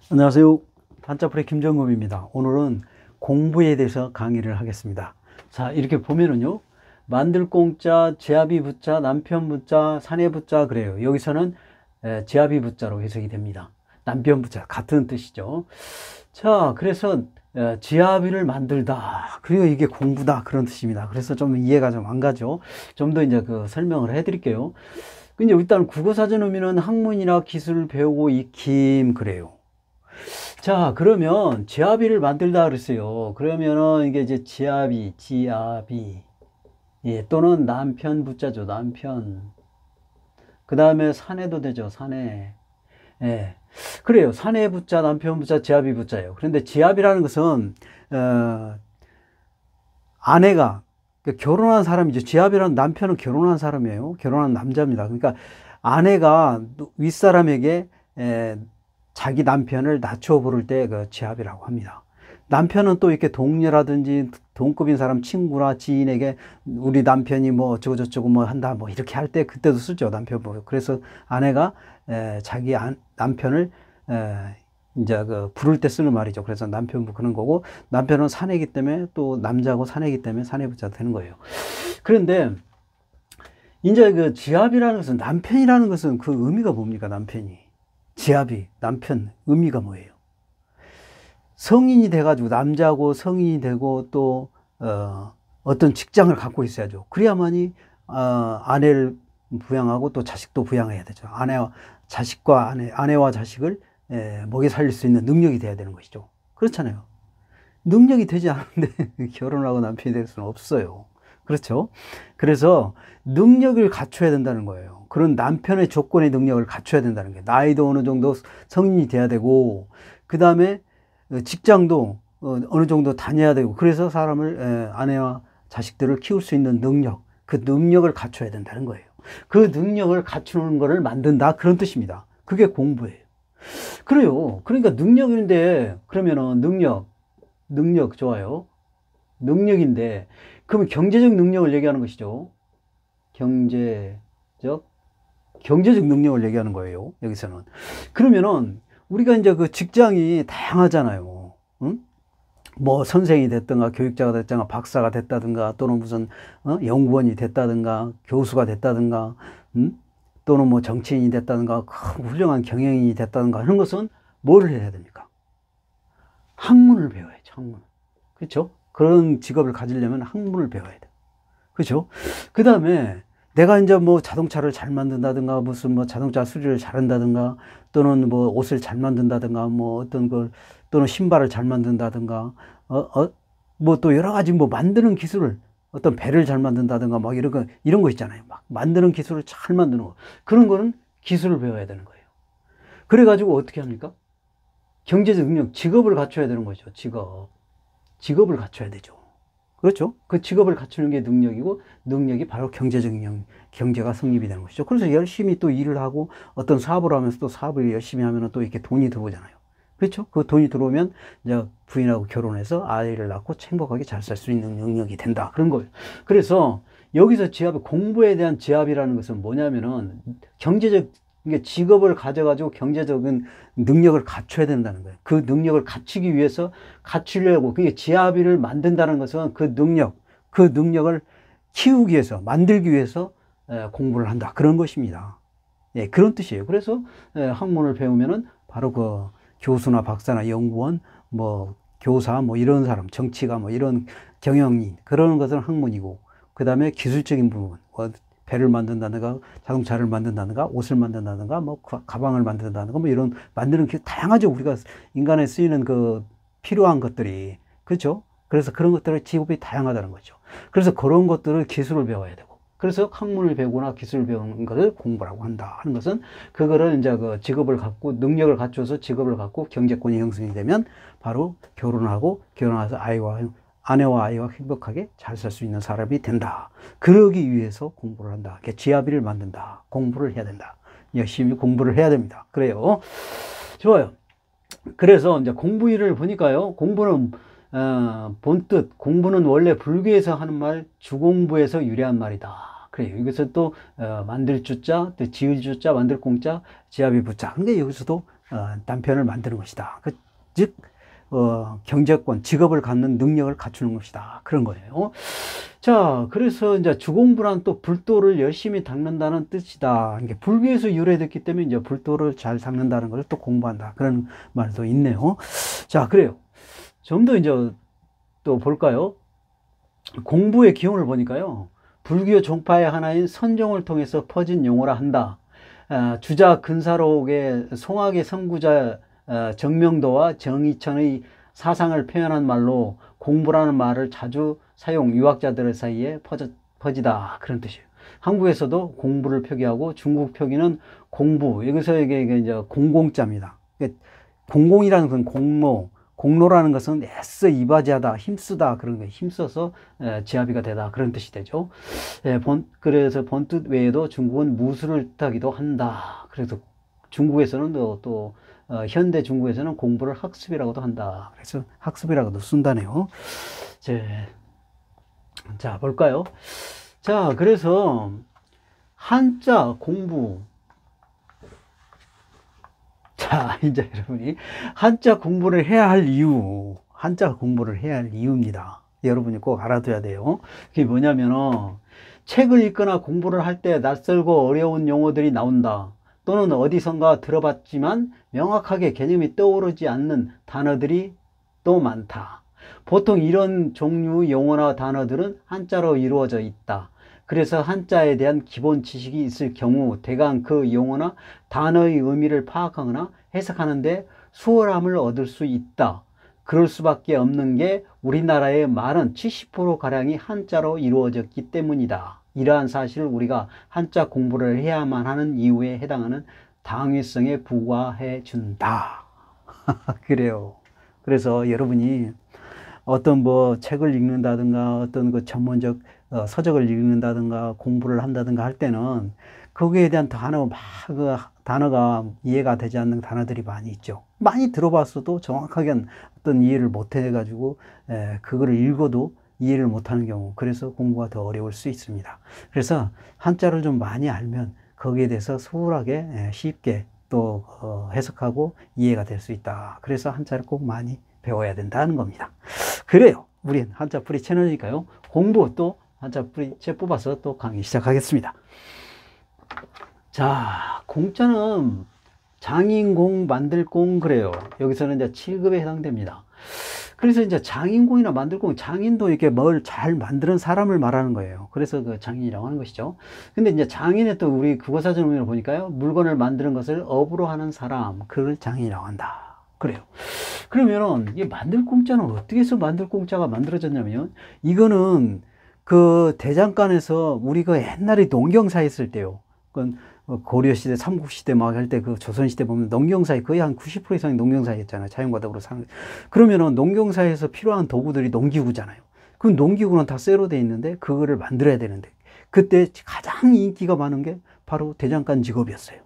안녕하세요. 한자풀의 김정금입니다. 오늘은 공부에 대해서 강의를 하겠습니다. 자, 이렇게 보면은요, 만들 공자, 제압이 부자, 남편 부자, 사내 부자 그래요. 여기서는 제압이 부자로 해석이 됩니다. 남편 부자 같은 뜻이죠. 자, 그래서 제압이를 만들다. 그리고 이게 공부다 그런 뜻입니다. 그래서 좀 이해가 좀 안 가죠. 좀 더 이제 그 설명을 해드릴게요. 근데 일단 국어사전 의미는 학문이나 기술을 배우고 익힘 그래요. 자, 그러면 지아비를 만들다 그랬어요. 그러면은 이게 이제 지아비, 예, 또는 남편 부자죠. 남편. 그 다음에 사내도 되죠. 사내. 예. 그래요. 사내 부자, 남편 부자, 지아비 부자예요. 그런데 지아비라는 것은, 아내가, 결혼한 사람이죠. 지아비라는 남편은 결혼한 사람이에요. 결혼한 남자입니다. 그러니까 아내가 윗사람에게, 자기 남편을 낮춰 부를 때 그 지압이라고 합니다. 남편은 또 이렇게 동료라든지 동급인 사람 친구나 지인에게 우리 남편이 뭐 어쩌고 저쩌고 뭐 한다 뭐 이렇게 할 때 그때도 쓰죠. 남편 보고. 그래서 아내가 자기 남편을 이제 그 부를 때 쓰는 말이죠. 그래서 남편부 그런 거고, 남편은 사내이기 때문에 또 남자고 사내이기 때문에 사내부자 되는 거예요. 그런데 이제 그 지압이라는 것은, 남편이라는 것은 그 의미가 뭡니까? 남편이, 지압이, 남편 의미가 뭐예요? 성인이 돼가지고, 남자고 성인이 되고 또 어떤 직장을 갖고 있어야죠. 그래야만이 아내를 부양하고 또 자식도 부양해야 되죠. 아내와 자식을 먹여 살릴 수 있는 능력이 돼야 되는 것이죠. 그렇잖아요. 능력이 되지 않는데 결혼하고 남편이 될 수는 없어요. 그렇죠? 그래서 능력을 갖춰야 된다는 거예요. 그런 남편의 조건의 능력을 갖춰야 된다는 게, 나이도 어느 정도 성인이 돼야 되고, 그 다음에 직장도 어느 정도 다녀야 되고, 그래서 사람을, 아내와 자식들을 키울 수 있는 능력, 그 능력을 갖춰야 된다는 거예요. 그 능력을 갖추는 것을 만든다, 그런 뜻입니다. 그게 공부예요. 그래요. 그러니까 능력인데, 그러면은 능력 좋아요. 능력인데, 그러면 경제적 능력을 얘기하는 것이죠. 경제적 능력을 얘기하는 거예요. 여기서는. 그러면은 우리가 이제 그 직장이 다양하잖아요. 응? 뭐 선생이 됐든가 교육자가 됐든가 박사가 됐다든가 또는 무슨 연구원이 됐다든가 교수가 됐다든가, 또는 뭐 정치인이 됐다든가 훌륭한 경영인이 됐다든가 하는 것은 뭐를 해야 됩니까? 학문을 배워야죠. 학문. 그렇죠? 그런 직업을 가지려면 학문을 배워야 돼요. 그렇죠? 그 다음에 내가 이제 뭐 자동차를 잘 만든다든가, 무슨 뭐 자동차 수리를 잘한다든가, 또는 뭐 옷을 잘 만든다든가, 뭐 어떤 걸, 또는 신발을 잘 만든다든가, 뭐 또 여러 가지 뭐 만드는 기술을, 어떤 배를 잘 만든다든가, 막 이런 거 있잖아요. 막 만드는 기술을 잘 만드는 거. 그런 거는 기술을 배워야 되는 거예요. 그래가지고 어떻게 합니까? 경제적 능력, 직업을 갖춰야 되는 거죠. 직업을 갖춰야 되죠. 그렇죠? 그 직업을 갖추는 게 능력이고, 능력이 바로 경제적 능력, 경제가 성립이 되는 것이죠. 그래서 열심히 또 일을 하고 어떤 사업을 하면서 또 사업을 열심히 하면 또 이렇게 돈이 들어오잖아요. 그렇죠? 그 돈이 들어오면 이제 부인하고 결혼해서 아이를 낳고 행복하게 잘 살 수 있는 능력이 된다. 그런 거예요. 그래서 여기서 공부에 대한 제압이라는 것은 뭐냐면은 경제적, 그러니까 직업을 가져가지고 경제적인 능력을 갖춰야 된다는 거예요. 그 능력을 갖추기 위해서, 갖추려고, 그게 지아비를 만든다는 것은 그 능력을 키우기 위해서, 만들기 위해서 공부를 한다. 그런 것입니다. 예, 그런 뜻이에요. 그래서 학문을 배우면은 바로 그 교수나 박사나 연구원, 뭐 교사, 뭐 이런 사람, 정치가 뭐 이런 경영인, 그런 것은 학문이고, 그 다음에 기술적인 부분, 배를 만든다든가, 자동차를 만든다든가, 옷을 만든다든가, 뭐 가방을 만든다든가, 뭐 이런 만드는 게 다양하죠. 우리가 인간에 쓰이는 그 필요한 것들이. 그렇죠? 그래서 그런 것들의 직업이 다양하다는 거죠. 그래서 그런 것들을 기술을 배워야 되고, 그래서 학문을 배우거나 기술을 배우는 것을 공부라고 한다 하는 것은, 그거를 이제 그 직업을 갖고, 능력을 갖춰서 직업을 갖고 경제권이 형성이 되면 바로 결혼해서 아내와 아이와 행복하게 잘 살 수 있는 사람이 된다. 그러기 위해서 공부를 한다. 지아비를 만든다. 공부를 해야 된다. 열심히 공부를 해야 됩니다. 그래요. 좋아요. 그래서 이제 공부일을 보니까요. 공부는 본뜻, 공부는 원래 불교에서 하는 말, 주공부에서 유래한 말이다. 그래요. 여기서 또 만들 주자, 또 지을 주자, 만들 공자, 지아비 부자. 근데 여기서도 남편을 만드는 것이다. 즉 경제권, 직업을 갖는 능력을 갖추는 것이다. 그런 거예요. 자, 그래서 이제 주공부란 또 불도를 열심히 닦는다는 뜻이다. 이게 불교에서 유래됐기 때문에 이제 불도를 잘 닦는다는 걸 또 공부한다. 그런 말도 있네요. 자, 그래요. 좀 더 이제 또 볼까요? 공부의 기원을 보니까요. 불교 종파의 하나인 선종을 통해서 퍼진 용어라 한다. 주자 근사록의 송악의 선구자 정명도와 정이천의 사상을 표현한 말로 공부라는 말을 자주 사용, 유학자들 사이에 퍼지다. 그런 뜻이에요. 한국에서도 공부를 표기하고 중국 표기는 공부, 여기서 이게 이제 공공자입니다. 공공이라는 건 공로, 공로라는 것은 애써 이바지하다, 힘쓰다, 그런 거예요. 힘써서 지아비가 되다, 그런 뜻이 되죠. 그래서 본뜻 외에도 중국은 무술을 뜻하기도 한다. 그래서 중국에서는 또 현대 중국에서는 공부를 학습이라고도 한다. 그래서 학습이라고도 쓴다네요. 자, 볼까요? 자, 그래서 한자 공부. 자, 이제 여러분이 한자 공부를 해야 할 이유, 한자 공부를 해야 할 이유입니다. 여러분이 꼭 알아둬야 돼요. 그게 뭐냐면 책을 읽거나 공부를 할 때 낯설고 어려운 용어들이 나온다. 또는 어디선가 들어봤지만 명확하게 개념이 떠오르지 않는 단어들이 또 많다. 보통 이런 종류 용어나 단어들은 한자로 이루어져 있다. 그래서 한자에 대한 기본 지식이 있을 경우 대강 그 용어나 단어의 의미를 파악하거나 해석하는데 수월함을 얻을 수 있다. 그럴 수밖에 없는 게 우리나라의 말은 70%가량이 한자로 이루어졌기 때문이다. 이러한 사실을 우리가 한자 공부를 해야만 하는 이유에 해당하는 당위성에 부과해 준다. 그래요. 그래서 여러분이 어떤 뭐 책을 읽는다든가 어떤 그 전문적 서적을 읽는다든가 공부를 한다든가 할 때는 거기에 대한 단어가 이해가 되지 않는 단어들이 많이 있죠. 많이 들어봤어도 정확하게 어떤 이해를 못 해가지고 그거를 읽어도 이해를 못하는 경우, 그래서 공부가 더 어려울 수 있습니다. 그래서 한자를 좀 많이 알면 거기에 대해서 수월하게 쉽게 또 해석하고 이해가 될 수 있다. 그래서 한자를 꼭 많이 배워야 된다는 겁니다. 그래요. 우린 한자풀이 채널이니까요. 공부 또 한자풀이 책 뽑아서 또 강의 시작하겠습니다. 자, 공자는 장인공, 만들공 그래요. 여기서는 이제 7급에 해당됩니다. 그래서 이제 장인공이나 만들공, 장인도 이렇게 뭘 잘 만드는 사람을 말하는 거예요. 그래서 그 장인이라고 하는 것이죠. 근데 이제 장인의 또 우리 국어사전을 보니까요. 물건을 만드는 것을 업으로 하는 사람, 그걸 장인이라고 한다. 그래요. 그러면은 이 만들공자는 어떻게 해서 만들공자가 만들어졌냐면, 이거는 그 대장간에서 우리가 옛날에 농경사 했을 때요. 그건 고려시대, 삼국시대 막 할 때 그 조선시대 보면 농경사에 거의 한 90% 이상이 농경사였잖아요. 자연과덕으로 사는. 그러면은 농경사에서 필요한 도구들이 농기구잖아요. 그 농기구는 다 쇠로 돼 있는데 그거를 만들어야 되는데 그때 가장 인기가 많은 게 바로 대장간 직업이었어요.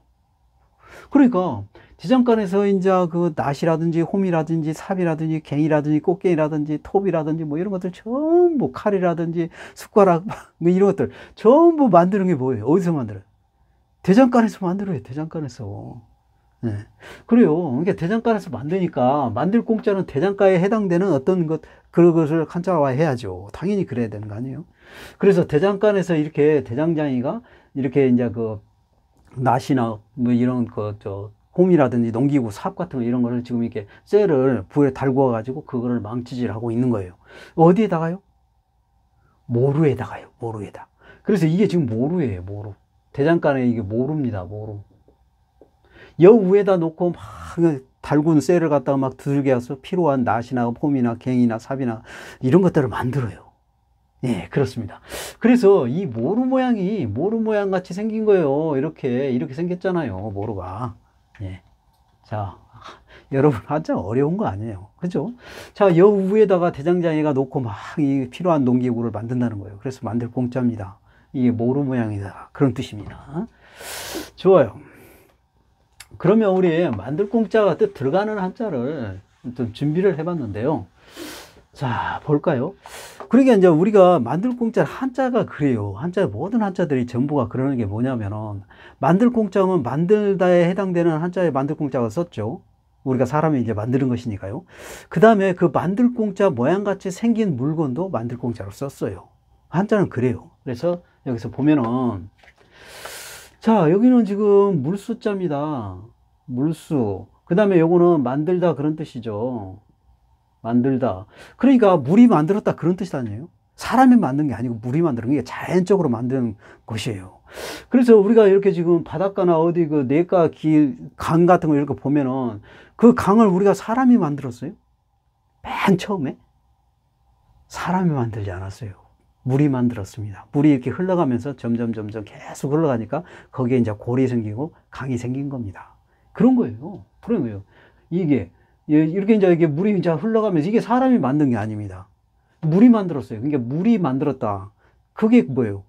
그러니까 대장간에서 이제 그 낫이라든지 홈이라든지 삽이라든지 갱이라든지 꽃갱이라든지 톱이라든지 뭐 이런 것들 전부 칼이라든지 숟가락 뭐 이런 것들 전부 만드는 게 뭐예요? 어디서 만들어요? 대장간에서 만들어요. 대장간에서. 네. 그래요. 그러니까 대장간에서 만드니까 만들 공짜는 대장가에 해당되는 어떤 그것을 한자화 해야죠. 당연히 그래야 되는 거 아니에요? 그래서 대장간에서 이렇게 대장장이가 이렇게 이제 그 낫이나 뭐 이런 홈이라든지 농기구, 삽 같은 거 이런 거를 지금 이렇게 쇠를 불에 달구어 가지고 그거를 망치질하고 있는 거예요. 어디에다가요? 모루에다가요. 모루에다. 그래서 이게 지금 모루예요. 모루. 대장간에 이게 모루입니다. 모루. 여 위에다 놓고 막 달군 쇠를 갖다가 막 두들겨 서 필요한 낫이나 홈이나 갱이나 삽이나 이런 것들을 만들어요. 예, 그렇습니다. 그래서 이 모루 모양이 모루 모양 같이 생긴 거예요. 이렇게 생겼잖아요. 모루가. 예. 자, 여러분 한자 어려운 거 아니에요. 그죠? 자, 여 위에다가 대장장이가 놓고 막 이 필요한 농기구를 만든다는 거예요. 그래서 만들 공짜입니다. 이게 모루 모양이다. 그런 뜻입니다. 좋아요. 그러면 우리 만들 공짜가 뜻 들어가는 한자를 좀 준비를 해봤는데요. 자, 볼까요? 그러니까 이제 우리가 만들 공짜 한자가 그래요. 한자, 모든 한자들이 전부가 그러는 게 뭐냐면은, 만들 공짜면 만들다에 해당되는 한자에 만들 공짜가 썼죠. 우리가 사람이 이제 만드는 것이니까요. 그 다음에 그 만들 공짜 모양같이 생긴 물건도 만들 공짜로 썼어요. 한자는 그래요. 그래서 여기서 보면은, 자, 여기는 지금 물수자입니다. 물수. 그 다음에 요거는 만들다 그런 뜻이죠. 만들다. 그러니까 물이 만들었다 그런 뜻이 아니에요. 사람이 만든 게 아니고 물이 만드는 게 자연적으로 만든 것이에요. 그래서 우리가 이렇게 지금 바닷가나 어디 그 내과 길, 강 같은 거 이렇게 보면은 그 강을 우리가 사람이 만들었어요. 맨 처음에 사람이 만들지 않았어요. 물이 만들었습니다. 물이 이렇게 흘러가면서 점점 계속 흘러가니까 거기에 이제 골이 생기고 강이 생긴 겁니다. 그런 거예요. 그런 거예요. 이게 이렇게 이제 이게 물이 이제 흘러가면서 이게 사람이 만든 게 아닙니다. 물이 만들었어요. 그러니까 물이 만들었다. 그게 뭐예요?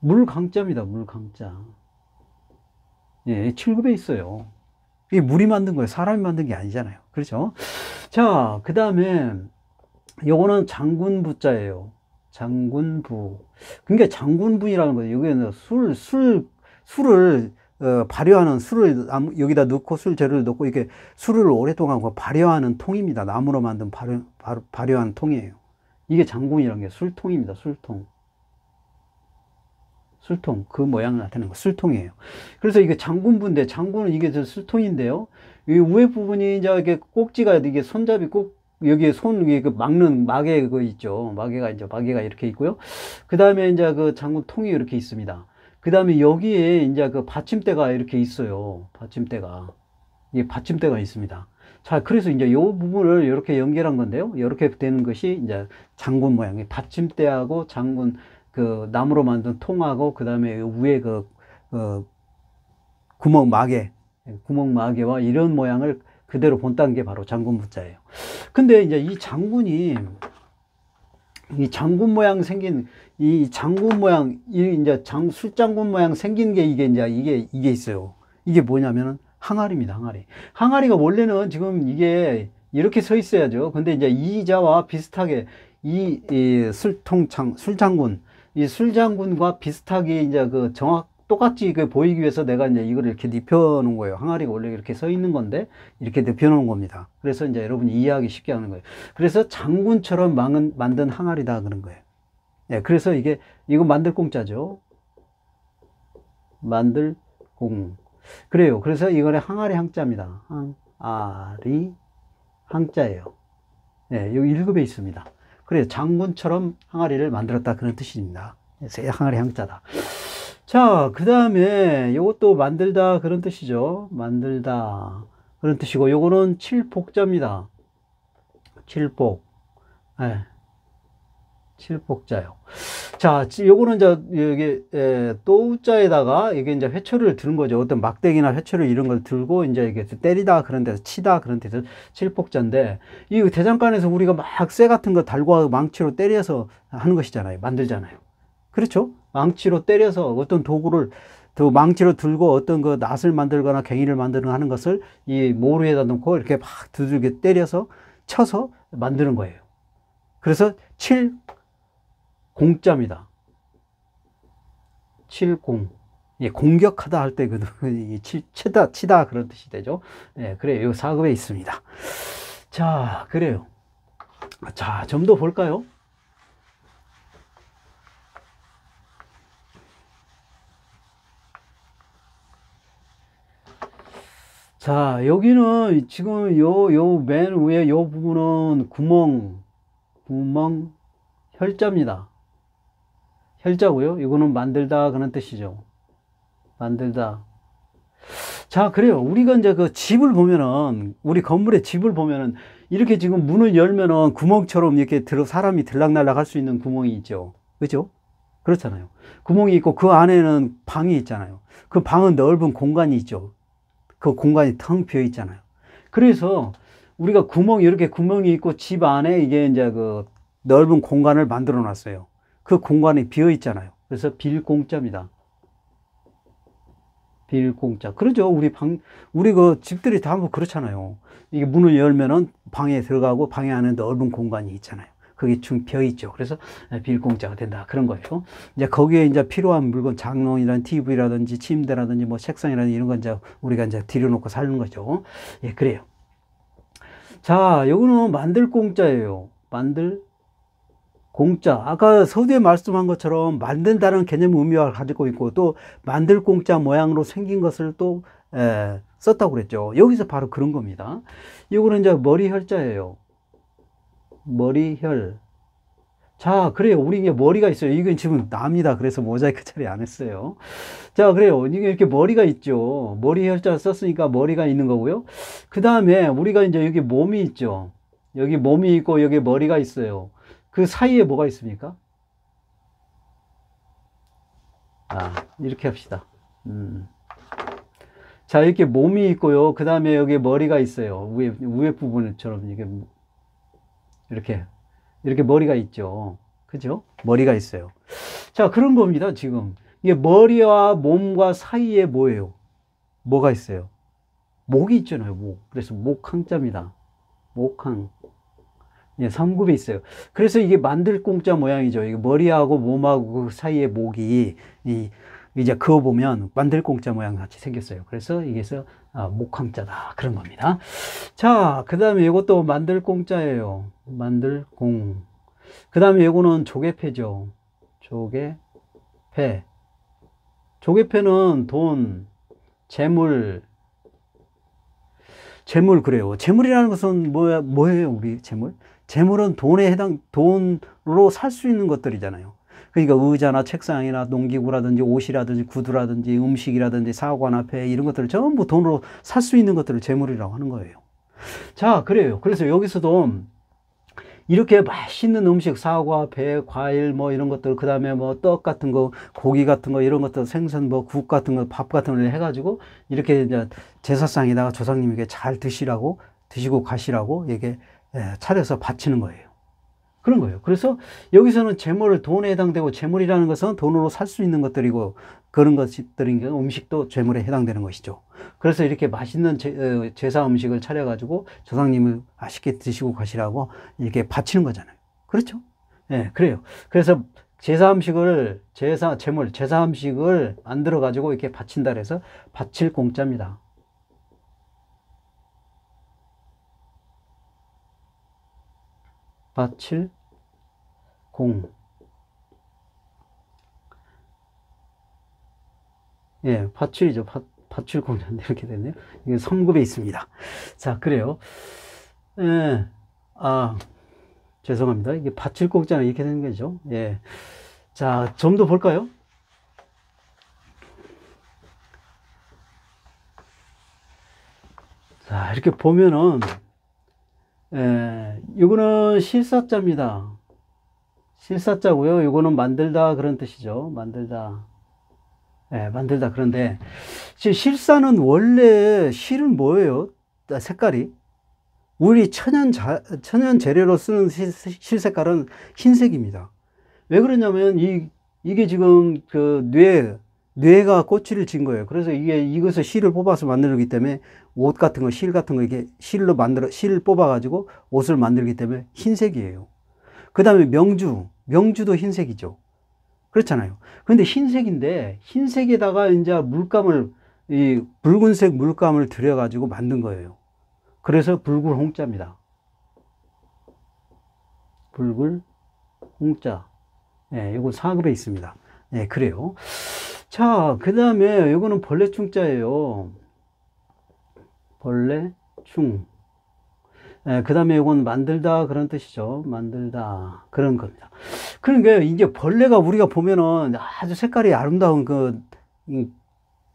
물강자입니다. 물강자. 예, 7급에 있어요. 이게 물이 만든 거예요. 사람이 만든 게 아니잖아요. 그렇죠? 자, 그 다음에 요거는 장군부자예요. 장군부. 그러니까 장군분이라는 거예요. 여기는 술을 발효하는 술을 여기다 넣고 술 재료를 넣고 이렇게 술을 오랫동안 발효하는 통입니다. 나무로 만든 발효한 통이에요. 이게 장군이라는 게 술통입니다. 술통. 술통. 그 모양을 나타내는 거. 술통이에요. 그래서 이게 장군부인데 장군은 이게 저 술통인데요. 이 위에 부분이 이제 이게 꼭지가 이게 손잡이 꼭 여기에 위에 그 막는 마개 그 있죠. 마개가 이렇게 있고요. 그 다음에 이제 그 장군통이 이렇게 있습니다. 그 다음에 여기에 이제 그 받침대가 이렇게 있어요. 받침대가. 이게 받침대가 있습니다. 자, 그래서 이제 요 부분을 이렇게 연결한 건데요. 이렇게 되는 것이 이제 장군 모양의 받침대하고 장군 그 나무로 만든 통하고 그 다음에 위에 구멍 마개와 이런 모양을 그대로 본다는 게 바로 장군부자예요. 근데 이제 이 장군 모양 생긴 이 장군 모양 이제 술장군 모양 생긴 게 이게 있어요. 이게 뭐냐면은 항아리입니다. 항아리. 항아리가 원래는 지금 이게 이렇게 서 있어야죠. 근데 이제 이 자와 비슷하게 이 술장군과 비슷하게 이제 그 똑같이 그 보이기 위해서 내가 이제 이걸 이렇게 눕혀 놓은 거예요. 항아리가 원래 이렇게 서 있는 건데 이렇게 눕혀 놓은 겁니다. 그래서 이제 여러분이 이해하기 쉽게 하는 거예요. 그래서 장군처럼 만든 항아리다 그런 거예요. 네, 그래서 이거 만들 공짜죠. 만들 공. 그래요. 그래서 이거는 항아리 항자입니다. 항아리 항자예요. 네, 여기 1급에 있습니다. 그래요. 장군처럼 항아리를 만들었다 그런 뜻입니다. 그래서 항아리 항자다. 자, 그 다음에 요것도 만들다 그런 뜻이죠. 만들다 그런 뜻이고 요거는 칠복자입니다. 칠복. 네. 칠복자요. 자, 요거는 이제 여기 또자에다가 이게 이제 회초리를 드는 거죠. 어떤 막대기나 회초리 이런 걸 들고 이제 이게 때리다 그런 데서 치다 그런 데서 칠복자인데 이 대장간에서 우리가 막 쇠 같은 거 달고 망치로 때려서 하는 것이잖아요. 만들잖아요. 그렇죠? 망치로 때려서 어떤 도구를 망치로 들고 어떤 그 낫을 만들거나 갱이를 만들거나 하는 것을 이 모루에다 놓고 이렇게 막 두들겨 때려서 쳐서 만드는 거예요. 그래서 칠공자입니다. 칠공. 예, 공격하다 할 때 치다 그런 뜻이 되죠. 예, 그래요. 요 4급에 있습니다. 자, 그래요. 자, 좀 더 볼까요? 자, 여기는 지금 요 맨 위에 요 부분은 구멍, 혈자입니다. 혈자고요. 이거는 만들다 그런 뜻이죠. 만들다. 자, 그래요. 우리가 이제 그 집을 보면은, 우리 건물의 집을 보면은, 이렇게 지금 문을 열면은 구멍처럼 이렇게 사람이 들락날락 할 수 있는 구멍이 있죠. 그죠? 그렇잖아요. 구멍이 있고 그 안에는 방이 있잖아요. 그 방은 넓은 공간이 있죠. 그 공간이 텅 비어 있잖아요. 그래서 우리가 이렇게 구멍이 있고 집 안에 이게 이제 그 넓은 공간을 만들어 놨어요. 그 공간이 비어 있잖아요. 그래서 빌공짜입니다. 빌공짜. 그러죠. 우리 그 집들이 다 뭐 그렇잖아요. 이게 문을 열면은 방에 들어가고 방에 안에 넓은 공간이 있잖아요. 그게 빈 있죠. 그래서 빌공짜가 된다. 그런 거예요. 이제 거기에 이제 필요한 물건, 장롱이란 TV라든지 침대라든지 뭐 책상이라든지 이런 건 이제 우리가 이제 들여놓고 사는 거죠. 예, 그래요. 자, 요거는 만들 공짜예요. 만들 공짜. 아까 서두에 말씀한 것처럼 만든다는 개념 의미와 가지고 있고 또 만들 공짜 모양으로 생긴 것을 또 썼다고 그랬죠. 여기서 바로 그런 겁니다. 이거는 이제 머리혈자예요. 머리혈. 자, 그래요. 우리 이게 머리가 있어요. 이건 지금 납니다. 그래서 모자이크 처리 안 했어요. 자, 그래요. 이게 이렇게 머리가 있죠. 머리혈자 썼으니까 머리가 있는 거고요. 그 다음에 우리가 이제 여기 몸이 있죠. 여기 몸이 있고 여기 머리가 있어요. 그 사이에 뭐가 있습니까? 이렇게 합시다. 자, 이렇게 몸이 있고요. 그 다음에 여기 머리가 있어요. 위에 부분처럼 이렇게 머리가 있죠. 그죠? 머리가 있어요. 자, 그런 겁니다, 지금. 이게 머리와 몸과 사이에 뭐예요? 뭐가 있어요? 목이 있잖아요, 목. 그래서 목항자입니다. 목항. 예, 삼급이 있어요. 그래서 이게 만들 공짜 모양이죠. 이게 머리하고 몸하고 그 사이에 목이, 이제 그어보면 만들 공짜 모양 같이 생겼어요. 그래서 이게서 목항자다. 그런 겁니다. 자, 그 다음에 이것도 만들 공짜예요. 만들 공. 그 다음에 이거는 조개패죠. 조개패. 조개패는 돈, 재물, 그래요. 재물이라는 것은 뭐예요, 우리 재물? 재물은 돈으로 살 수 있는 것들이잖아요. 그러니까 의자나 책상이나 농기구라든지 옷이라든지 구두라든지 음식이라든지 사과나 배 이런 것들을 전부 돈으로 살 수 있는 것들을 재물이라고 하는 거예요. 자, 그래요. 그래서 여기서도 이렇게 맛있는 음식, 사과, 배, 과일, 뭐 이런 것들, 그 다음에 뭐 떡 같은 거, 고기 같은 거, 이런 것들, 생선, 뭐 국 같은 거, 밥 같은 걸 해가지고 이렇게 이제 제사상에다가 조상님에게 잘 드시고 가시라고 이게 차려서 바치는 거예요. 그런 거예요. 그래서 여기서는 재물을 돈에 해당되고 재물이라는 것은 돈으로 살 수 있는 것들이고 그런 것들인 경우 음식도 재물에 해당되는 것이죠. 그래서 이렇게 맛있는 제사 음식을 차려가지고 조상님을 맛있게 드시고 가시라고 이렇게 바치는 거잖아요. 그렇죠? 예, 그래요. 그래서 제사 음식을 만들어가지고 이렇게 바친다 그래서 바칠 공짜입니다. 바칠 공. 예, 바칠이죠. 바칠 공자인데 이렇게 됐네요. 이게 성급에 있습니다. 자, 그래요. 예, 죄송합니다. 이게 바칠 공자는 이렇게 되는 거죠. 예. 자, 좀 더 볼까요? 자, 이렇게 보면은, 이거는 실사자입니다. 실사자고요. 이거는 만들다 그런 뜻이죠. 만들다. 만들다. 그런데 실사는 원래 실은 뭐예요? 색깔이 우리 천연 재료로 쓰는 실 색깔은 흰색입니다. 왜 그러냐면 이게 지금 그 뇌가 꼬치를 진 거예요. 그래서 이것을 실을 뽑아서 만들기 때문에 옷 같은 거, 실 같은 거 이렇게 실을 뽑아가지고 옷을 만들기 때문에 흰색이에요. 그 다음에 명주도 흰색이죠. 그렇잖아요. 근데 흰색인데 흰색에다가 이제 이 붉은색 물감을 들여가지고 만든 거예요. 그래서 붉을홍자입니다. 붉을홍자. 예, 이거 4급에 있습니다. 예, 그래요. 자, 그 다음에 이거는 벌레충자예요. 벌레충. 예, 그 다음에 이건 만들다 그런 뜻이죠. 만들다 그런 겁니다. 그러니까 이제 벌레가 우리가 보면은 아주 색깔이 아름다운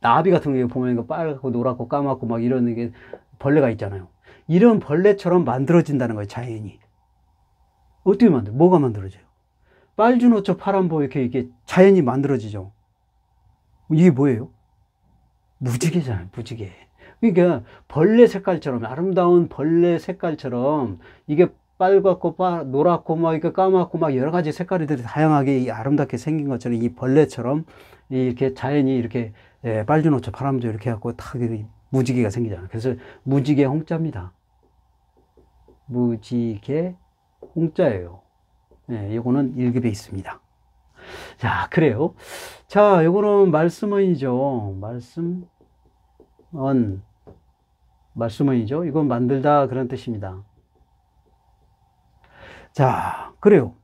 나비 같은 거 보면 빨갛고 노랗고 까맣고 막 이런 게 벌레가 있잖아요. 이런 벌레처럼 만들어진다는 거예요, 자연이. 어떻게 뭐가 만들어져요? 빨주노초 파란보 이렇게 자연이 만들어지죠. 이게 뭐예요? 무지개잖아요, 무지개. 그러니까 벌레 색깔처럼 아름다운 벌레 색깔처럼 이게 빨갛고 노랗고 막 이렇게 까맣고 막 여러 가지 색깔들이 다양하게 아름답게 생긴 것처럼 이 벌레처럼 이렇게 자연이 이렇게 예, 빨주노초, 파람조 이렇게 해갖고 탁 무지개가 생기잖아요. 그래서 무지개 홍자입니다. 무지개 홍자예요. 예, 요거는 1급에 있습니다. 자, 그래요. 자, 요거는 말씀언이죠. 말씀언이죠. 이건 만들다 그런 뜻입니다. 자, 그래요.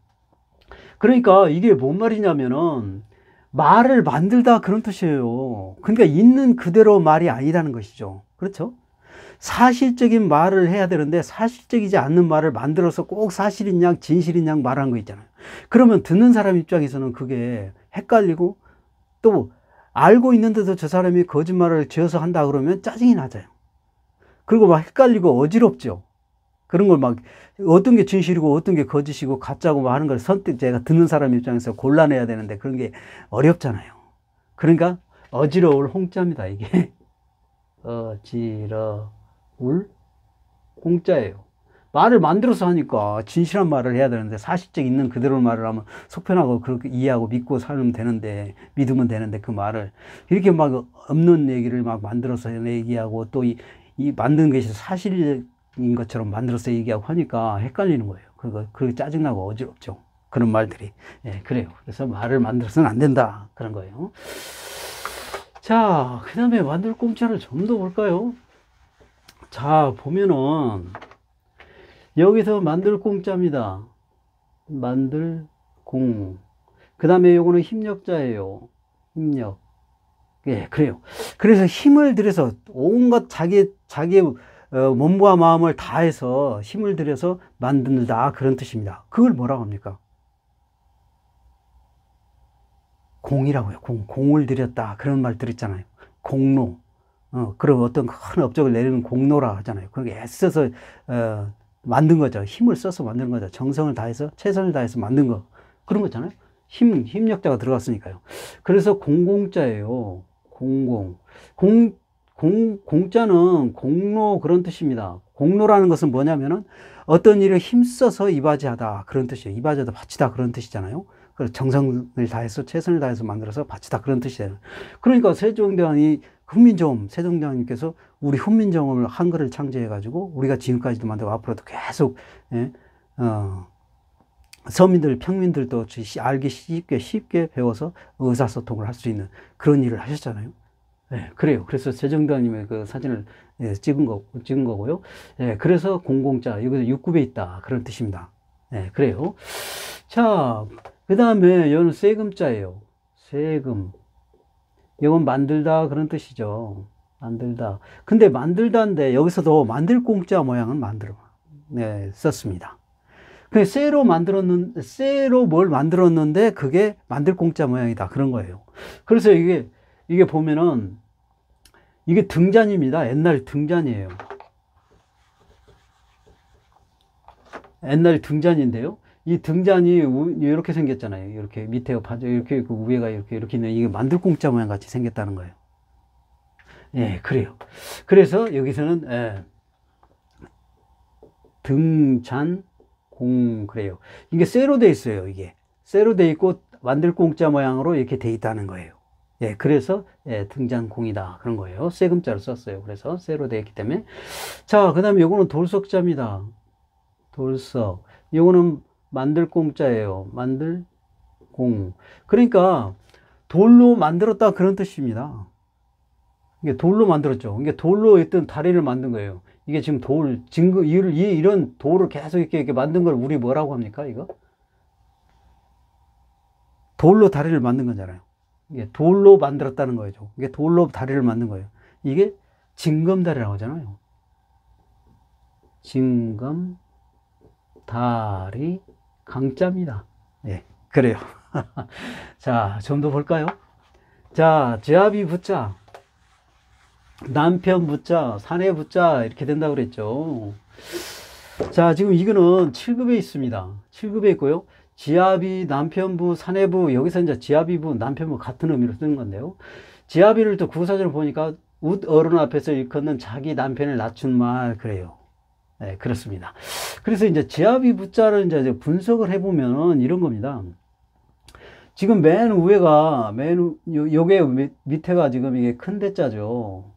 그러니까 이게 뭔 말이냐면은 말을 만들다 그런 뜻이에요. 그러니까 있는 그대로 말이 아니라는 것이죠. 그렇죠? 사실적인 말을 해야 되는데 사실적이지 않는 말을 만들어서 꼭 사실인 양 진실인 양 말하는 거 있잖아요. 그러면 듣는 사람 입장에서는 그게 헷갈리고 또 알고 있는데도 저 사람이 거짓말을 지어서 한다 그러면 짜증이 나잖아요. 그리고 막 헷갈리고 어지럽죠. 그런 걸 막 어떤 게 진실이고 어떤 게 거짓이고 가짜고 뭐 하는 걸 선택 제가 듣는 사람 입장에서 골라내야 되는데 그런 게 어렵잖아요. 그러니까 어지러울 홍자입니다. 이게 어지러울 홍자예요. 말을 만들어서 하니까 진실한 말을 해야 되는데 사실적 있는 그대로 말을 하면 속편하고 그렇게 이해하고 믿고 살면 되는데 믿으면 되는데 그 말을 이렇게 막 없는 얘기를 막 만들어서 얘기하고 또 이 만든 것이 사실인 것처럼 만들어서 얘기하고 하니까 헷갈리는 거예요. 그리고 짜증나고 어지럽죠. 그런 말들이. 예, 그래요. 그래서 말을 만들어서는 안 된다. 그런 거예요. 자, 그 다음에 만들 공짜를 좀 더 볼까요? 자, 보면은 여기서 만들 공짜입니다. 만들 공. 그 다음에 요거는 힘력자예요. 힘력. 예, 그래요. 그래서 힘을 들여서 온갖 자기 몸과 마음을 다해서 힘을 들여서 만든다 그런 뜻입니다. 그걸 뭐라고 합니까? 공이라고요. 공을 들였다 그런 말 들었잖아요. 공로. 그런 어떤 큰 업적을 내리는 공로라 하잖아요. 그게 애써서 만든 거죠. 힘을 써서 만든 거죠. 정성을 다해서 최선을 다해서 만든 거 그런 거잖아요. 힘력자가 들어갔으니까요. 그래서 공공자예요. 공자는 공로 그런 뜻입니다. 공로라는 것은 뭐냐면은 어떤 일을 힘써서 이바지하다 그런 뜻이에요. 이바지하다 바치다 그런 뜻이잖아요. 그래서 정성을 다해서 최선을 다해서 만들어서 바치다 그런 뜻이에요. 그러니까 세종대왕이 세종대왕님께서 우리 훈민정음을 한글을 창제해 가지고 우리가 지금까지도 만들고 앞으로도 계속 서민들, 평민들도 알기 쉽게 배워서 의사소통을 할 수 있는 그런 일을 하셨잖아요. 네, 그래요. 그래서 세종대왕님의 그 사진을 찍은 거고요. 네, 그래서 공공자, 여기서 6급에 있다. 그런 뜻입니다. 네, 그래요. 자, 그 다음에 여기는 세금자예요. 세금. 이건 만들다 그런 뜻이죠. 만들다. 근데 만들다인데 여기서도 만들 공짜 모양은 썼습니다. 쇠로 뭘 만들었는데 그게 만들 공짜 모양이다. 그런 거예요. 그래서 이게 보면은 이게 등잔입니다. 옛날 등잔이에요. 옛날 등잔인데요. 이 등잔이 이렇게 생겼잖아요. 이렇게 밑에가 파져 이렇게 있고 위에가 이렇게 있는 이게 만들 공짜 모양 같이 생겼다는 거예요. 예, 그래요. 그래서 여기서는 등잔 그래요. 이게 쇠로 돼 있어요. 이게 쇠로 돼 있고 만들 공짜 모양으로 이렇게 돼 있다는 거예요. 예, 그래서 등잔공이다 그런 거예요. 쇠금자로 썼어요. 그래서 쇠로 되어 있기 때문에. 자, 그 다음에 요거는 돌석자입니다. 돌석. 요거는 만들 공자예요. 만들 공. 그러니까 돌로 만들었다 그런 뜻입니다. 이게 돌로 만들었죠. 이게 돌로 있던 다리를 만든 거예요. 이게 지금 이런 돌을 계속 이렇게 만든 걸 우리 뭐라고 합니까? 이거? 돌로 다리를 만든 거잖아요. 이게 돌로 만들었다는 거죠. 이게 돌로 다리를 만든 거예요. 이게 징검다리라고 하잖아요. 징검, 다리, 강자입니다. 예, 그래요. 자, 좀 더 볼까요? 자, 제압이 붙자, 남편 붙자, 사내 붙자, 이렇게 된다고 그랬죠. 자, 지금 이거는 7급에 있습니다. 7급에 있고요. 지압이, 남편부, 사내부, 여기서 이제 지압이부, 남편부 같은 의미로 쓰는 건데요. 지압이를 또 구사전을 보니까 웃 어른 앞에서 일컫는 자기 남편을 낮춘 말, 그래요. 네, 그렇습니다. 그래서 이제 지압이 부자를 이제 분석을 해보면은 이런 겁니다. 지금 맨 위에가, 요게 밑에가 지금 이게 큰 대자죠.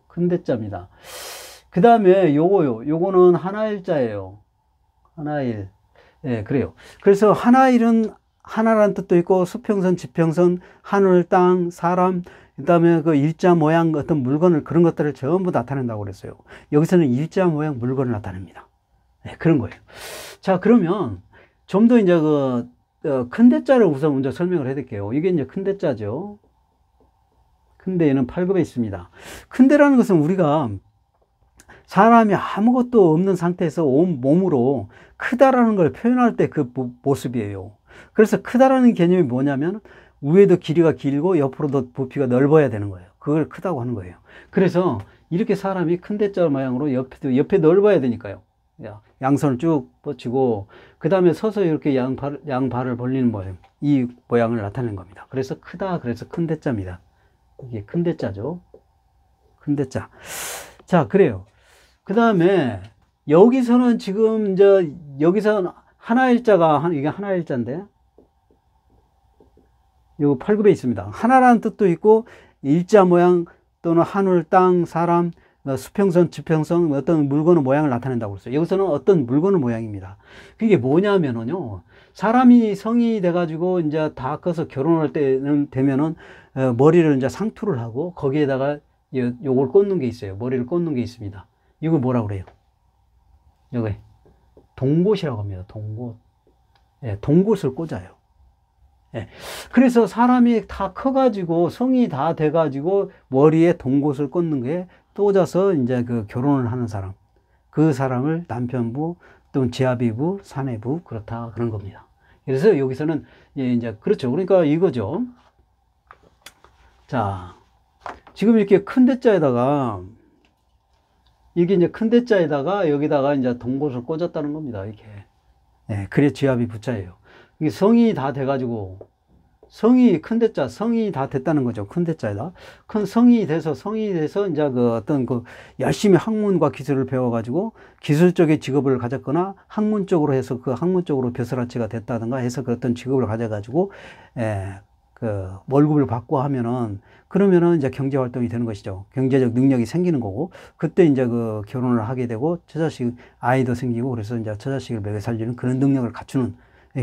큰 대자입니다. 그 다음에 요거는 하나일자예요. 하나일. 예, 그래요. 그래서 하나일은 하나라는 뜻도 있고, 수평선, 지평선, 하늘, 땅, 사람, 그 다음에 그 일자 모양 어떤 물건을, 그런 것들을 전부 나타낸다고 그랬어요. 여기서는 일자 모양 물건을 나타냅니다. 네, 그런 거예요. 자, 그러면 좀 더 이제 큰 대자를 우선 먼저 설명을 해 드릴게요. 이게 이제 큰 대자죠. 큰 대에는 8급에 있습니다. 큰 대라는 것은 우리가 사람이 아무것도 없는 상태에서 온 몸으로 크다라는 걸 표현할 때 그 모습이에요. 그래서 크다라는 개념이 뭐냐면 위에도 길이가 길고 옆으로도 부피가 넓어야 되는 거예요. 그걸 크다고 하는 거예요. 그래서 이렇게 사람이 큰 대자 모양으로 옆에 넓어야 되니까요. 양손을 쭉 뻗치고 그 다음에 서서 이렇게 양발을 벌리는 모양, 이 모양을 나타내는 겁니다. 그래서 크다, 그래서 큰 대자입니다. 이게 큰 대자죠. 큰 대자. 자, 그래요. 그 다음에 여기서는 지금 이제 여기서 하나일자가 이게 하나일자인데 요 8급에 있습니다. 하나라는 뜻도 있고 일자 모양 또는 하늘, 땅, 사람, 수평선, 지평선 어떤 물건의 모양을 나타낸다고 그랬어요. 여기서는 어떤 물건의 모양입니다. 그게 뭐냐면은요, 사람이 성인이 돼가지고 이제 다 커서 결혼할 때는 되면은 머리를 이제 상투를 하고 거기에다가 요걸 꽂는 게 있어요. 머리를 꽂는 게 있습니다. 이걸 뭐라고 그래요? 여기 동곳이라고 합니다. 동곳. 예, 동곳을 꽂아요. 예. 그래서 사람이 다 커가지고 성이 다 돼가지고 머리에 동곳을 꽂는 게 꽂아서 이제 그 결혼을 하는 사람, 그 사람을 남편부 또는 지아비부, 사내부 그렇다 그런 겁니다. 그래서 여기서는 이제 그렇죠. 그러니까 이거죠. 자, 지금 이렇게 큰 대자에다가 이게 이제 큰 대자에다가 여기다가 이제 동곳을 꽂았다는 겁니다. 이렇게. 네, 그래 지압이 부자예요. 이게 성이 다 돼가지고 성이 큰 대자, 성이 다 됐다는 거죠. 큰 대자에다. 큰 성이 돼서 이제 그 어떤 그 열심히 학문과 기술을 배워가지고 기술적인 직업을 가졌거나 학문 쪽으로 해서 그 학문 쪽으로 벼슬아치가 됐다든가 해서 그 어떤 직업을 가져가지고, 그 월급을 받고 하면은 그러면은 이제 경제 활동이 되는 것이죠. 경제적 능력이 생기는 거고, 그때 이제 그 결혼을 하게 되고 처자식 아이도 생기고 그래서 이제 처자식을 먹여 살리는 그런 능력을 갖추는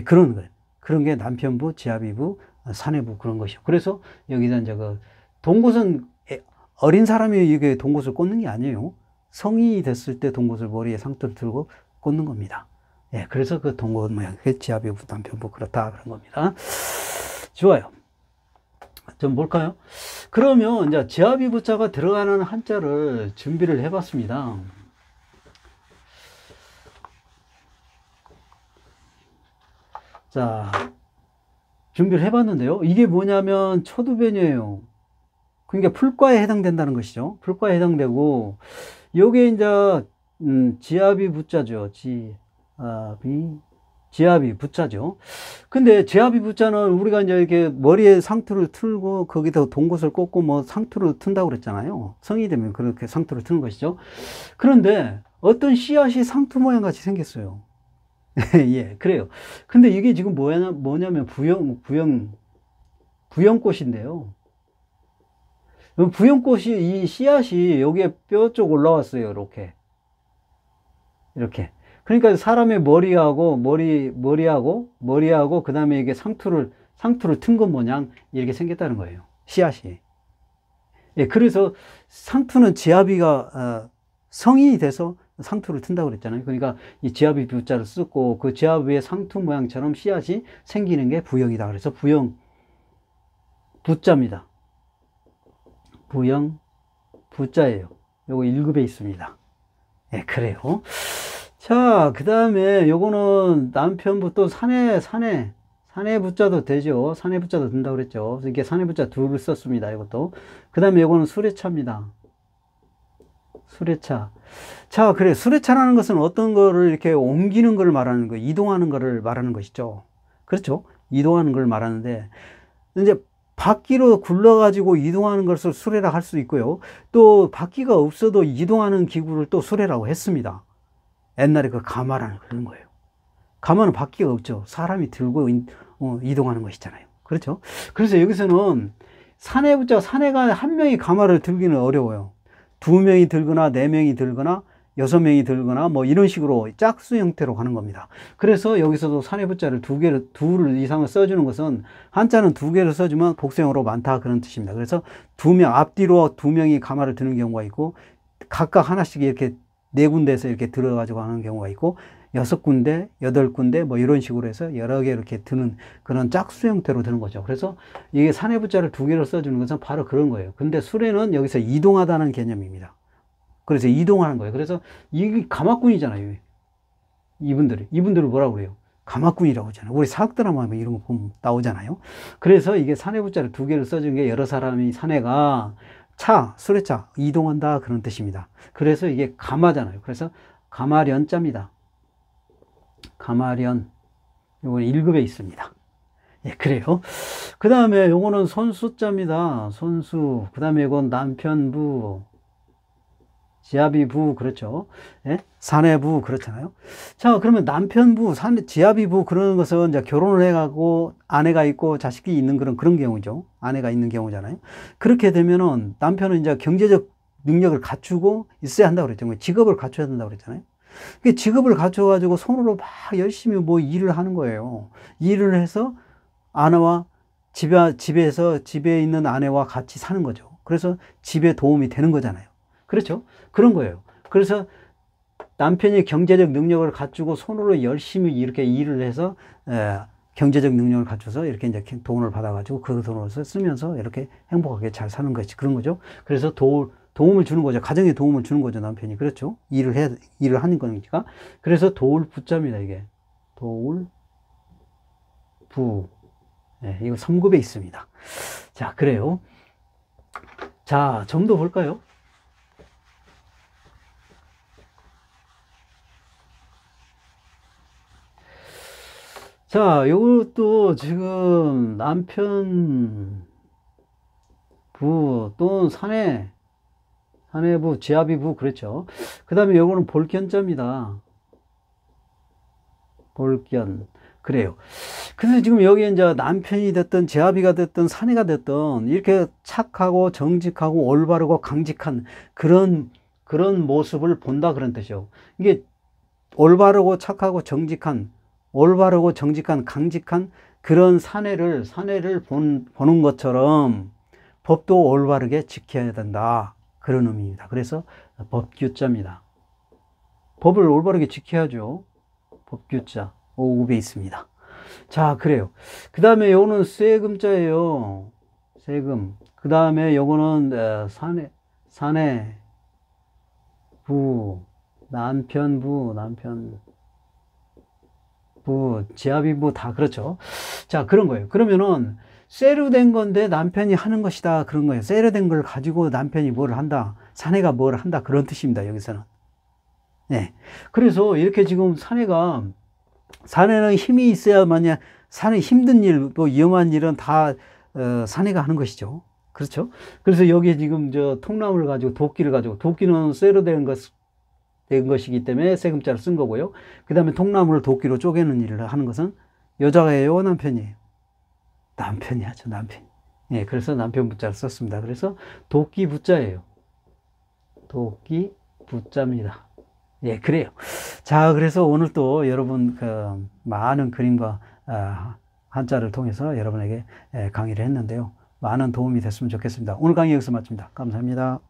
그런 거예요. 그런 게 남편부, 지아비부, 사내부 그런 것이요. 그래서 여기서 이제 그 동곳은 어린 사람이 이게 동곳을 꽂는 게 아니에요. 성인이 됐을 때 동곳을 머리에 상투를 들고 꽂는 겁니다. 예, 그래서 그 동곳 모양, 지아비부, 남편부 그렇다 그런 겁니다. 좋아요. 좀 볼까요? 그러면 이제 지아비부자가 들어가는 한자를 준비를 해봤습니다. 자, 준비를 해봤는데요. 이게 뭐냐면 초두변이에요. 그러니까 풀과에 해당된다는 것이죠. 풀과에 해당되고, 요게 이제 지아비 부자죠. 지아비 부자죠. 근데 지아비 부자는 우리가 이제 이렇게 머리에 상투를 틀고 거기다 동곳을 꽂고 뭐 상투를 튼다고 그랬잖아요. 성이 되면 그렇게 상투를 트는 것이죠. 그런데 어떤 씨앗이 상투 모양 같이 생겼어요. 예, 그래요. 근데 이게 지금 뭐냐면 부영꽃인데요. 부영꽃이 이 씨앗이 여기에 뼈 쪽 올라왔어요. 이렇게. 그러니까 사람의 머리하고 그 다음에 이게 상투를 튼 것 모양 이렇게 생겼다는 거예요. 씨앗이. 예, 그래서 상투는 지아비가 성인이 돼서 상투를 튼다고 그랬잖아요. 그러니까 이 지아비 부자를 쓰고 그 지아비의 상투 모양처럼 씨앗이 생기는 게 부영이다. 그래서 부영 부자입니다. 부영 부자예요. 요거 1급에 있습니다. 예, 그래요. 자, 그 다음에 요거는 남편부 또 사내 부자도 되죠. 사내 부자도 된다고 그랬죠. 이게 사내 부자 둘을 썼습니다. 이것도. 그 다음에 요거는 수레차입니다. 수레차. 자, 그래. 수레차라는 것은 어떤 거를 이렇게 옮기는 걸 말하는 거, 이동하는 거를 말하는 것이죠. 그렇죠? 이동하는 걸 말하는데, 이제 바퀴로 굴러가지고 이동하는 것을 수레라 할 수 있고요. 또 바퀴가 없어도 이동하는 기구를 또 수레라고 했습니다. 옛날에 그 가마라는 그런 거예요. 가마는 바퀴가 없죠. 사람이 들고 이동하는 것이잖아요. 그렇죠? 그래서 여기서는 사내부자, 사내가 한 명이 가마를 들기는 어려워요. 두 명이 들거나 네 명이 들거나 여섯 명이 들거나 뭐 이런 식으로 짝수 형태로 가는 겁니다. 그래서 여기서도 사내부자를 둘 이상을 써주는 것은, 한자는 두 개를 써주면 복수형으로 많다 그런 뜻입니다. 그래서 두 명, 앞뒤로 두 명이 가마를 드는 경우가 있고, 각각 하나씩 이렇게 네 군데에서 이렇게 들어가지고 하는 경우가 있고, 여섯 군데, 여덟 군데 뭐 이런 식으로 해서 여러 개 이렇게 드는 그런 짝수 형태로 드는 거죠. 그래서 이게 사내부자를 두 개로 써주는 것은 바로 그런 거예요. 근데 수레는 여기서 이동하다는 개념입니다. 그래서 이동하는 거예요. 그래서 이게 가마꾼이잖아요. 이분들을 뭐라고 그래요? 가마꾼이라고 하잖아요. 우리 사학 드라마 이런 거 보면 나오잖아요. 그래서 이게 사내부자를 두 개를 써준 게, 여러 사람이 사내가 수레차 이동한다 그런 뜻입니다. 그래서 이게 가마잖아요. 그래서 가마련자입니다. 가마련, 요거는 1급에 있습니다. 예, 그래요. 그 다음에 요거는 선수자입니다. 선수. 그 다음에 이건 남편부, 지아비부, 그렇죠. 예? 사내부, 그렇잖아요. 자, 그러면 남편부, 지아비부, 그런 것은 이제 결혼을 해가고 아내가 있고 자식이 있는 그런 경우죠. 아내가 있는 경우잖아요. 그렇게 되면은 남편은 이제 경제적 능력을 갖추고 있어야 한다고 그랬죠. 직업을 갖춰야 된다고 그랬잖아요. 직업을 갖춰가지고 손으로 막 열심히 뭐 일을 하는 거예요. 일을 해서 아내와 집에 있는 아내와 같이 사는 거죠. 그래서 집에 도움이 되는 거잖아요. 그렇죠? 그런 거예요. 그래서 남편이 경제적 능력을 갖추고 손으로 열심히 이렇게 일을 해서 경제적 능력을 갖춰서 이렇게 이제 돈을 받아가지고 그 돈을 쓰면서 이렇게 행복하게 잘 사는 거지. 그런 거죠. 그래서 도움을 주는 거죠. 가정에 도움을 주는 거죠, 남편이. 그렇죠? 일을 하는 거니까. 그래서 도울 부자입니다, 이게. 도울 부. 네, 이거 3급에 있습니다. 자, 그래요. 자, 점도 볼까요? 자, 이것도 지금 남편 부 또는 사내부, 지아비부, 그렇죠. 그 다음에 요거는 볼견자입니다. 볼견. 그래요. 그래서 지금 여기 이제 남편이 됐든, 지아비가 됐든, 사내가 됐든, 이렇게 착하고, 정직하고, 올바르고, 강직한 그런 모습을 본다 그런 뜻이요. 이게 올바르고, 착하고, 정직한, 강직한 그런 사내를 보는 것처럼 법도 올바르게 지켜야 된다. 그런 의미입니다. 그래서 법규자입니다. 법을 올바르게 지켜야죠. 법규자. 5급에 있습니다. 자, 그래요. 그 다음에 요거는 세금자예요. 세금. 그 다음에 요거는 사내부, 남편부, 지아비부 다 그렇죠. 자, 그런 거예요. 그러면은 쇠로 된 건데 남편이 하는 것이다 그런 거예요. 쇠로 된 걸 가지고 남편이 뭘 한다, 사내가 뭘 한다 그런 뜻입니다, 여기서는. 네. 그래서 이렇게 지금 사내는 힘이 있어야만이, 사내 힘든 일, 또 위험한 일은 다 사내가 하는 것이죠. 그렇죠? 그래서 여기 지금 통나무를 가지고 도끼는 쇠로 된 것이기 때문에 세금자를 쓴 거고요. 그 다음에 통나무를 도끼로 쪼개는 일을 하는 것은 여자예요, 남편이에요? 남편이 하죠, 남편. 예, 그래서 남편 부자를 썼습니다. 그래서 도끼 부자예요. 도끼 부자입니다. 예, 그래요. 자, 그래서 오늘 또 여러분 많은 그림과 한자를 통해서 여러분에게 강의를 했는데요. 많은 도움이 됐으면 좋겠습니다. 오늘 강의 여기서 마칩니다. 감사합니다.